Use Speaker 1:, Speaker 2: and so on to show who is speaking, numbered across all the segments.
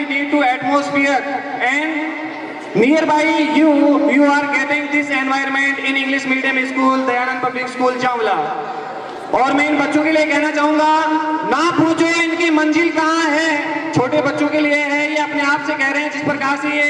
Speaker 1: we need to atmosphere, and nearby you are getting this environment in English medium school, Dayanand public school Chawla. और मैं इन बच्चों के लिए कहना चाहूंगा, ना पूछो इनकी मंजिल कहाँ है, छोटे बच्चों के लिए है, ये अपने आप से कह रहे हैं, जिस प्रकार से ये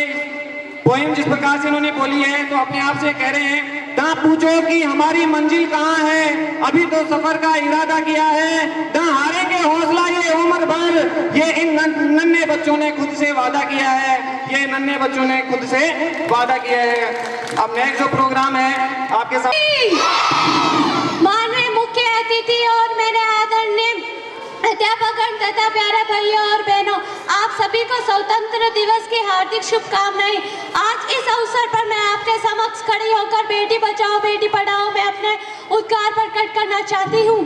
Speaker 1: पोएम जिस प्रकार से इन्होंने बोली है, तो अपने आप से कह रहे हैं, ना पूछो कि हमारी मंजिल कहाँ है, अभी तो सफर का इरादा किया है, ना हारेंगे हौसला ये उम्र भर, ये इन नन्हे बच्चों ने खुद से वादा किया है, ये नन्हे बच्चों ने खुद से वादा किया है। अब नेक्स्ट जो प्रोग्राम है आपके साथ
Speaker 2: माननीय मुख्य अतिथि और मेरे आदरणीय अध्यापकगण तथा प्यारे भाइयों और बहनों, आप सभी को स्वतंत्र दिवस की हार्दिक शुभकामनाएं। आज इस अवसर पर मैं आपके समक्ष खड़ी होकर बेटी बचाओ बेटी पढ़ाओ में अपने उद्गार प्रकट करना चाहती हूँ।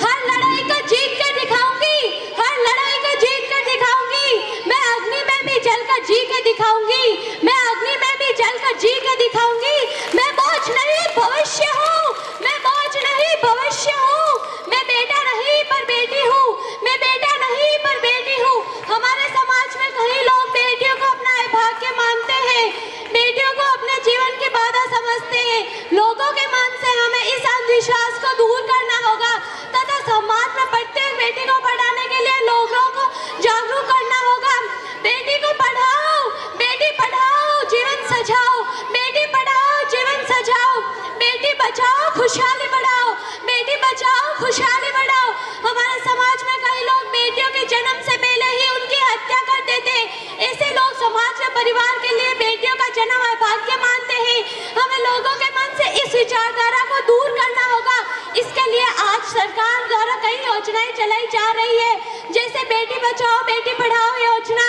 Speaker 2: हर लड़ाई को जीत कर दिखाऊंगी, हर लड़ाई को जीत कर दिखाऊंगी, मैं अग्नि में भी जलकर जी के दिखाऊंगी, मैं अग्नि में भी जलकर जी के दिखाऊंगी। मैं बोझ नहीं भविष्य हूँ, मैं बोझ नहीं भविष्य हूँ, मैं बेटा नहीं पर बेटी हूँ, मैं बेटा नहीं पर बेटी हूँ। हमारे समाज में कई लोग बेटियों को अपना भाग्य मानते हैं, बेटियों को अपने जीवन की बाधा समझते हैं। लोगों के मन से हमें इस अंधविश्वास को दूर करना होगा तथा समाज में प्रत्येक बेटी को पढ़ाने के लिए लोगों को जागरूक करना होगा। बेटी को पढ़ाओ, बेटी पढ़ाओ जीवन सजाओ, बेटी पढ़ाओ जीवन सजाओ, बेटी बचाओ खुशहाली बढ़ाओ, बेटी बचाओ खुशहाली बढ़ाओ। हमारे समाज में कई लोग बेटियों के जन्म से पहले ही उनकी हत्या कर देते हैं। ऐसे लोग समाज में परिवार के लिए बेटियों का जन्म अभाग्य मानते हैं। हमें लोगों के मन से इस विचारधारा को दूर करना होगा। इसके लिए आज सरकार द्वारा कई योजनाएं चलाई जा रही है, जैसे बेटी बचाओ बेटी पढ़ाओ योजना।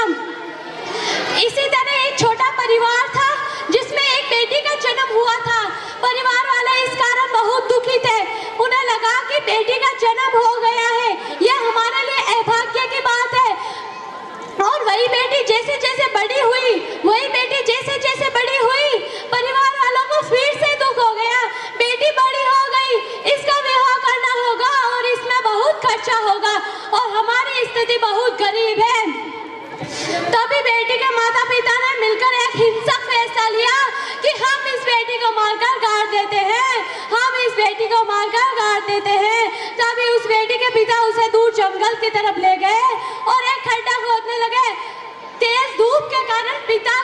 Speaker 2: इसी तरह एक छोटा परिवार था जिसमें एक बेटी का जन्म हुआ था। परिवार वाले इस कारण बहुत दुखी थे, उन्हें लगा कि बेटी का जन्म हो गया है, यह हमारे लिए अभाग्य की बात है। और वही बेटी जैसे जैसे बड़ी हुई, वही बेटी जैसे जैसे बड़ी हुई, परिवार वालों को फिर से दुख हो गया, बेटी बड़ी हो गई, इसका विवाह करना होगा और इसमें बहुत खर्चा होगा और हमारी स्थिति बहुत गरीब है। तभी बेटी के माता पिता ने मिलकर एक हिंसक फैसला लिया कि हम इस बेटी को मारकर गाड़ देते हैं, हम इस बेटी को मारकर गाड़ देते हैं। तभी उस बेटी के पिता उसे दूर जंगल की तरफ ले गए और एक खड्डा खोदने लगे। तेज धूप के कारण पिता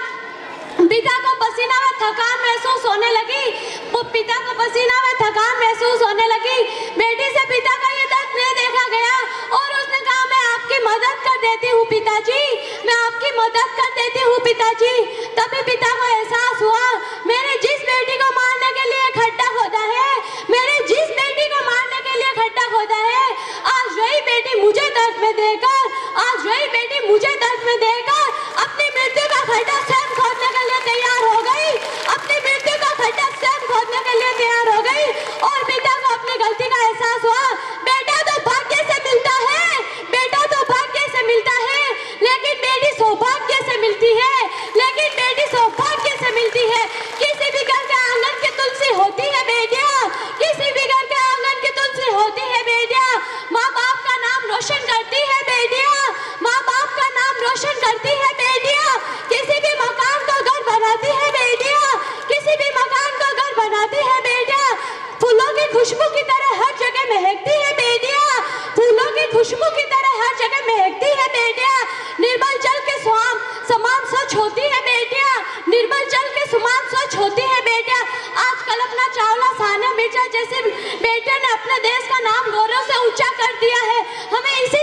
Speaker 2: को पसीना में थकान महसूस होने लगी, वो पिता को पसीना में थकान महसूस होने लगी। बेटी से पिता का ये दर्द नहीं देखा गया और उसने कहा, मैं आपकी मदद कर देती हूँ पिताजी, मैं आपकी मदद कर देती हूँ पिताजी। तभी पिता को एहसास हुआ, मैंने जिस बेटी को मारने के लिए खड्डा खोदा है, मैंने जिस बेटी को मारने के लिए खड्डा खोदा है, आज वही बेटी मुझे दर्द में देकर, आज वही बेटी मुझे दर्द में देकर अपनी मृत्यु का खड्डा स्वयं खोदने के लिए तैयार हो गई, अपनी मृत्यु का खड्डा स्वयं खोदने के लिए तैयार हो गई। और पिता को अपनी गलती का एहसास हुआ। बेटा तो भाग्य से मिलता है, बेटा तो भाग्य से मिलता है, लेकिन बेटी सौभाग्य से मिलती है, लेकिन बेटी सौभाग्य से मिलती है। किसी भी घर के आंगन की तुलसी होती है बेटिया, किसी भी घर के आंगन की तुलसी होती है बेटिया। माँ बाप का नाम रोशन करती है बेटिया, माँ बाप का नाम रोशन करती है बेटिया। किसी भी मकान को घर बनाती है बेटिया, किसी भी मकान को घर बनाती है बेटिया। फूलों की खुशबू की तरह हर जगह महकती है बेटिया, फूलों की खुशबू की तरह हर जगह महकती है बेटिया। निर्मल जल के समान स्वच्छ होती है बेटिया, निर्मल जल के समान स्वच्छ होती है बेटिया। आज कल्पना चावला, सानिया मिर्जा जैसे बेटियों ने अपने देश का नाम गौरव से ऊंचा कर दिया है। हमें इसी